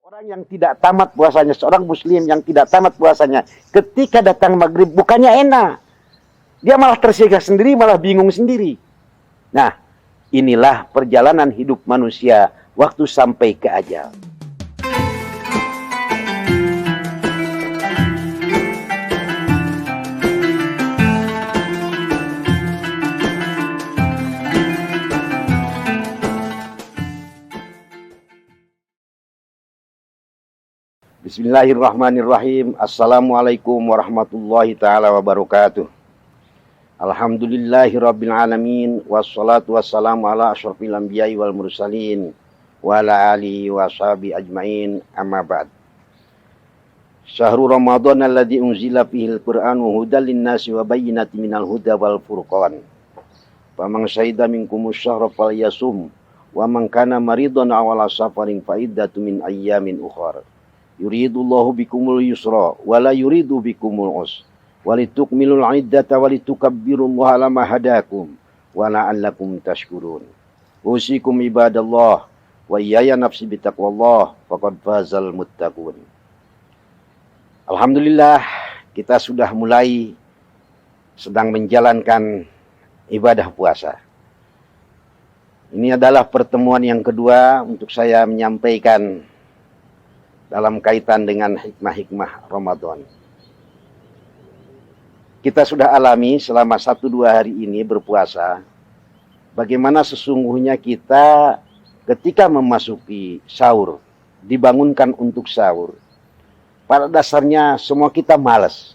Orang yang tidak tamat puasanya, seorang muslim yang tidak tamat puasanya, ketika datang maghrib bukannya enak. Dia malah tersiksa sendiri, malah bingung sendiri. Nah, inilah perjalanan hidup manusia waktu sampai ke ajal. Bismillahirrahmanirrahim. Assalamualaikum warahmatullahi ta'ala wabarakatuh. Alhamdulillahirabbil alamin, wassalatu wassalamu ala asyrafil anbiya'i wal mursalin wa ala alihi wa sahbihi ajmain, amma ba'd. Syahrul Ramadan alladzi unzila fihil Qur'an wa hudal linnasi wa bayyinatin minal huda wal furqan. Faman syahida minkumus syahra falyasum wa man kana maridan aw ala safarin fa iddatun min ayyamin ukhra. Yuridullahu bikumul yusra wa la yuridu bikumul usra walitukmilul iddata walitukabbirullaha ala ma hadakum wa la'allakum tashkurun. Usikum ibadallah wa iyaya nafsi bitaqwallah faqad fazal muttaqun. Alhamdulillah, kita sudah mulai sedang menjalankan ibadah puasa. Ini adalah pertemuan yang kedua untuk saya menyampaikan dalam kaitan dengan hikmah-hikmah Ramadan. Kita sudah alami selama 1-2 hari ini berpuasa, bagaimana sesungguhnya kita ketika memasuki sahur, dibangunkan untuk sahur, pada dasarnya semua kita malas.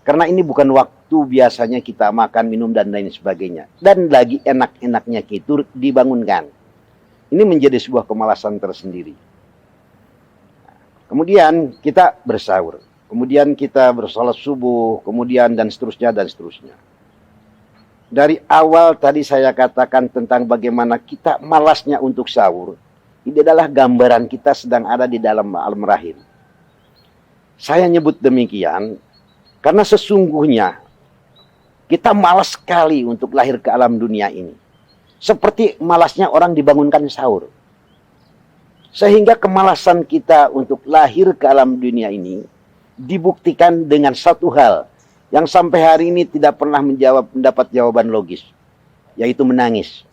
Karena ini bukan waktu biasanya kita makan, minum, dan lain sebagainya. Dan lagi enak-enaknya kita dibangunkan. Ini menjadi sebuah kemalasan tersendiri. Kemudian kita bersahur, kemudian kita bersalat subuh, kemudian dan seterusnya dan seterusnya. Dari awal tadi saya katakan tentang bagaimana kita malasnya untuk sahur. Ini adalah gambaran kita sedang ada di dalam alam rahim. Saya nyebut demikian karena sesungguhnya kita malas sekali untuk lahir ke alam dunia ini. Seperti malasnya orang dibangunkan sahur. Sehingga kemalasan kita untuk lahir ke alam dunia ini dibuktikan dengan satu hal yang sampai hari ini tidak pernah mendapat jawaban logis, yaitu menangis.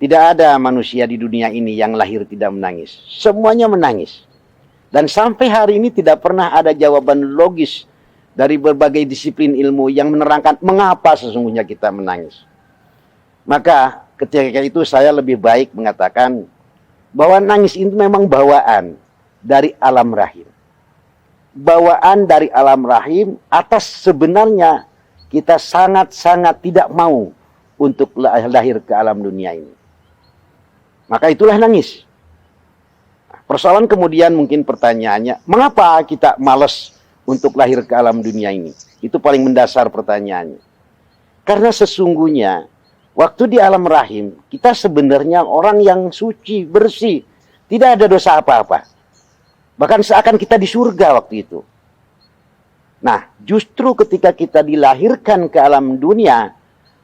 Tidak ada manusia di dunia ini yang lahir tidak menangis. Semuanya menangis. Dan sampai hari ini tidak pernah ada jawaban logis dari berbagai disiplin ilmu yang menerangkan mengapa sesungguhnya kita menangis. Maka ketika itu saya lebih baik mengatakan bahwa nangis itu memang bawaan dari alam rahim. Bawaan dari alam rahim atas sebenarnya kita sangat-sangat tidak mau untuk lahir ke alam dunia ini. Maka itulah nangis. Persoalan kemudian mungkin pertanyaannya, mengapa kita malas untuk lahir ke alam dunia ini? Itu paling mendasar pertanyaannya. Karena sesungguhnya waktu di alam rahim, kita sebenarnya orang yang suci, bersih. Tidak ada dosa apa-apa. Bahkan seakan kita di surga waktu itu. Nah, justru ketika kita dilahirkan ke alam dunia,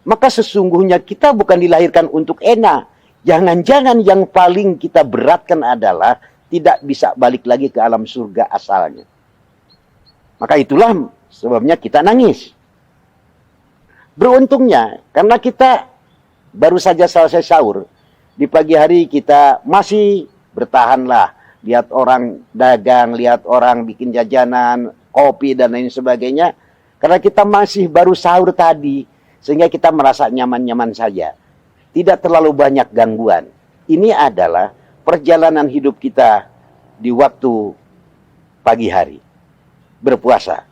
maka sesungguhnya kita bukan dilahirkan untuk enak. Jangan-jangan yang paling kita beratkan adalah tidak bisa balik lagi ke alam surga asalnya. Maka itulah sebabnya kita nangis. Beruntungnya, karena kita baru saja selesai sahur, di pagi hari kita masih bertahanlah. Lihat orang dagang, lihat orang bikin jajanan, kopi, dan lain sebagainya. Karena kita masih baru sahur tadi, sehingga kita merasa nyaman-nyaman saja. Tidak terlalu banyak gangguan. Ini adalah perjalanan hidup kita di waktu pagi hari. Berpuasa.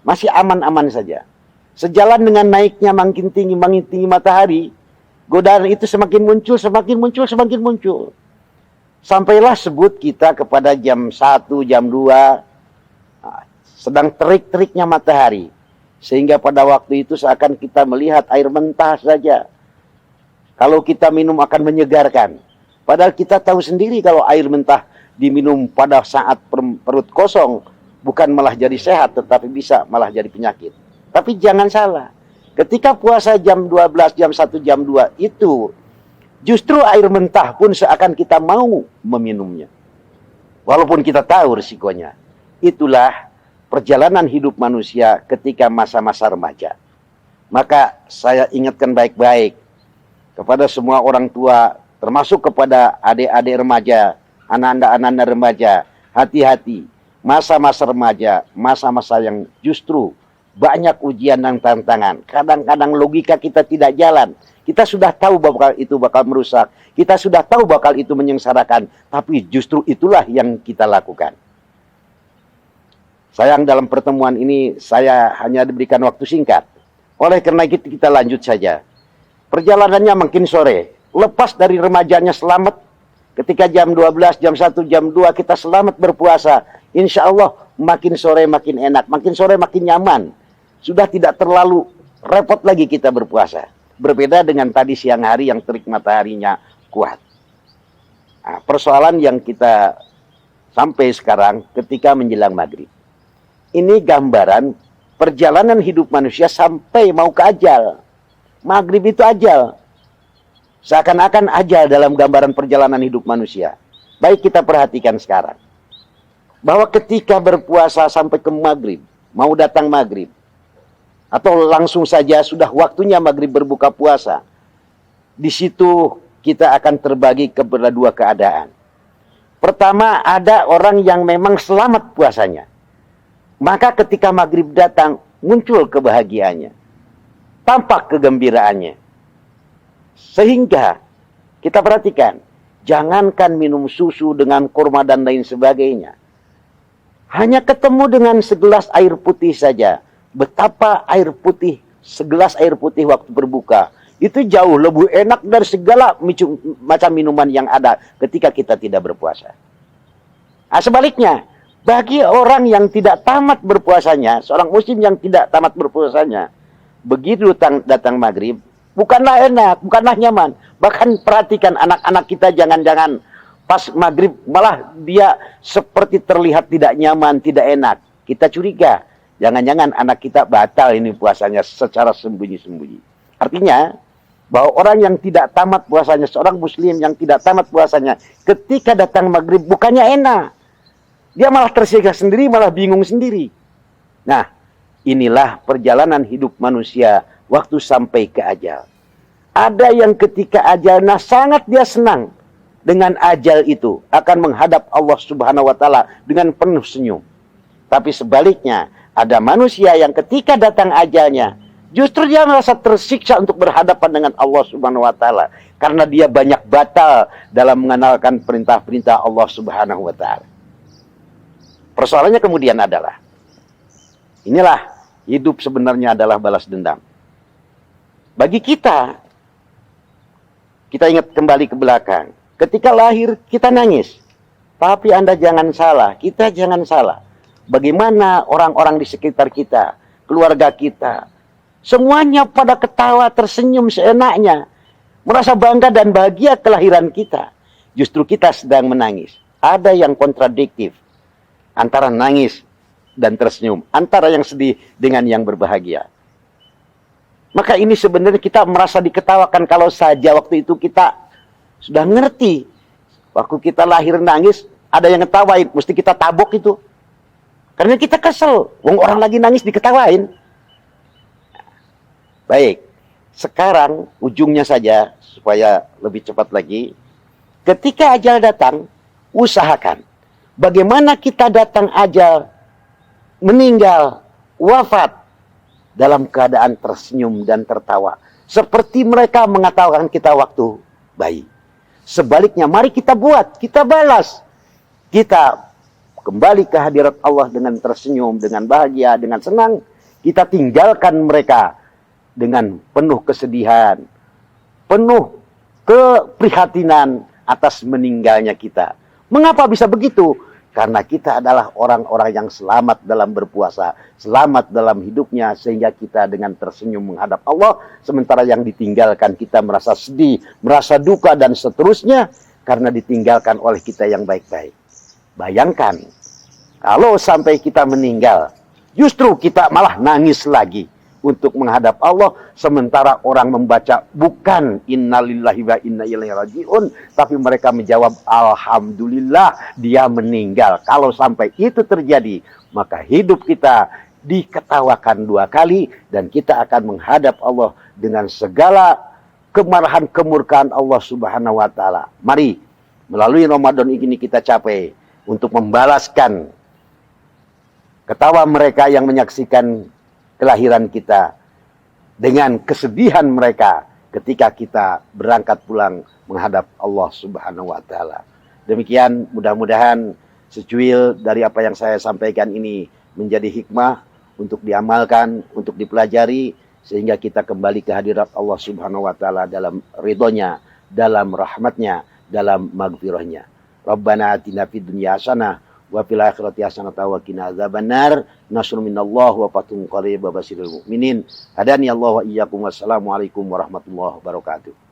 Masih aman-aman saja. Sejalan dengan naiknya makin tinggi matahari, godaan itu semakin muncul, semakin muncul, semakin muncul. Sampailah sebut kita kepada jam 1, jam 2, sedang terik-teriknya matahari. Sehingga pada waktu itu seakan kita melihat air mentah saja. Kalau kita minum akan menyegarkan. Padahal kita tahu sendiri kalau air mentah diminum pada saat perut kosong, bukan malah jadi sehat, tetapi bisa malah jadi penyakit. Tapi jangan salah. Ketika puasa jam 12, jam 1, jam 2 itu justru air mentah pun seakan kita mau meminumnya. Walaupun kita tahu risikonya. Itulah perjalanan hidup manusia ketika masa-masa remaja. Maka saya ingatkan baik-baik kepada semua orang tua, termasuk kepada adik-adik remaja, anak-anak remaja, hati-hati. Masa-masa remaja, masa-masa yang justru banyak ujian dan tantangan. Kadang-kadang logika kita tidak jalan. Kita sudah tahu bakal itu bakal merusak. Kita sudah tahu bakal itu menyengsarakan. Tapi justru itulah yang kita lakukan. Sayang dalam pertemuan ini saya hanya diberikan waktu singkat. Oleh karena itu kita lanjut saja. Perjalanannya makin sore. Lepas dari remajanya selamat. Ketika jam 12, jam 1, jam 2 kita selamat berpuasa. Insya Allah makin sore makin enak. Makin sore makin nyaman. Sudah tidak terlalu repot lagi kita berpuasa. Berbeda dengan tadi siang hari yang terik mataharinya kuat. Nah, persoalan yang kita sampai sekarang ketika menjelang maghrib. Ini gambaran perjalanan hidup manusia sampai mau ke ajal. Maghrib itu ajal. Seakan-akan ajal dalam gambaran perjalanan hidup manusia. Baik kita perhatikan sekarang. Bahwa ketika berpuasa sampai ke maghrib. Mau datang maghrib. Atau langsung saja sudah waktunya maghrib berbuka puasa. Di situ kita akan terbagi kepada dua keadaan. Pertama, ada orang yang memang selamat puasanya. Maka ketika maghrib datang, muncul kebahagiaannya. Tampak kegembiraannya. Sehingga kita perhatikan, jangankan minum susu dengan kurma dan lain sebagainya. Hanya ketemu dengan segelas air putih saja. Betapa air putih, segelas air putih waktu berbuka, itu jauh lebih enak dari segala macam minuman yang ada ketika kita tidak berpuasa. Nah, sebaliknya, bagi orang yang tidak tamat berpuasanya, seorang muslim yang tidak tamat berpuasanya, begitu datang maghrib, bukanlah enak, bukanlah nyaman. Bahkan perhatikan anak-anak kita jangan-jangan pas maghrib malah dia seperti terlihat tidak nyaman, tidak enak. Kita curiga. Jangan-jangan anak kita batal ini puasanya secara sembunyi-sembunyi. Artinya, bahwa orang yang tidak tamat puasanya, seorang muslim yang tidak tamat puasanya, ketika datang maghrib bukannya enak. Dia malah tersiksa sendiri, malah bingung sendiri. Nah, inilah perjalanan hidup manusia waktu sampai ke ajal. Ada yang ketika ajalnya sangat dia senang dengan ajal itu. Akan menghadap Allah Subhanahu wa Ta'ala dengan penuh senyum. Tapi sebaliknya, ada manusia yang ketika datang ajalnya, justru dia merasa tersiksa untuk berhadapan dengan Allah Subhanahu wa Ta'ala. Karena dia banyak batal dalam mengenalkan perintah-perintah Allah Subhanahu wa Ta'ala. Persoalannya kemudian adalah, inilah hidup sebenarnya adalah balas dendam. Bagi kita ingat kembali ke belakang. Ketika lahir kita nangis. Tapi Anda jangan salah, kita jangan salah. Bagaimana orang-orang di sekitar kita, keluarga kita, semuanya pada ketawa, tersenyum seenaknya, merasa bangga dan bahagia kelahiran kita. Justru kita sedang menangis. Ada yang kontradiktif antara nangis dan tersenyum, antara yang sedih dengan yang berbahagia. Maka ini sebenarnya kita merasa diketawakan kalau saja waktu itu kita sudah ngerti. Waktu kita lahir nangis, ada yang ngetawain, mesti kita tabok itu. Karena kita kesel, wong orang lagi nangis diketawain. Baik, sekarang ujungnya saja supaya lebih cepat lagi. Ketika ajal datang, usahakan. Bagaimana kita datang ajal, meninggal, wafat, dalam keadaan tersenyum dan tertawa. Seperti mereka mengatakan kita waktu bayi. Sebaliknya, mari kita buat, kita balas. Kita kembali ke hadirat Allah dengan tersenyum, dengan bahagia, dengan senang. Kita tinggalkan mereka dengan penuh kesedihan, penuh keprihatinan atas meninggalnya kita. Mengapa bisa begitu? Karena kita adalah orang-orang yang selamat dalam berpuasa, selamat dalam hidupnya, sehingga kita dengan tersenyum menghadap Allah, sementara yang ditinggalkan kita merasa sedih, merasa duka, dan seterusnya, karena ditinggalkan oleh kita yang baik-baik. Bayangkan, kalau sampai kita meninggal, justru kita malah nangis lagi. untuk menghadap Allah, sementara orang membaca bukan innalillahi wa inna ilaihi rajiun, tapi mereka menjawab alhamdulillah dia meninggal. Kalau sampai itu terjadi, maka hidup kita diketawakan 2 kali dan kita akan menghadap Allah dengan segala kemarahan kemurkaan Allah Subhanahu wa taala. Mari melalui Ramadan ini kita capai untuk membalaskan ketawa mereka yang menyaksikan kelahiran kita dengan kesedihan mereka ketika kita berangkat pulang menghadap Allah Subhanahu wa taala. Demikian, mudah-mudahan secuil dari apa yang saya sampaikan ini menjadi hikmah untuk diamalkan, untuk dipelajari, sehingga kita kembali ke hadirat Allah Subhanahu wa taala dalam ridhonya, dalam rahmatnya, dalam maghfirahnya. Rabbana atina fid dunya hasanah wa fil akhirati hasanah wa qina adzabannar. Nasrun minallah wa fathun qarib wa basyiril mu'minin. Hadani Allah wa iyyakum. Wassalamu alaikum warahmatullahi wabarakatuh.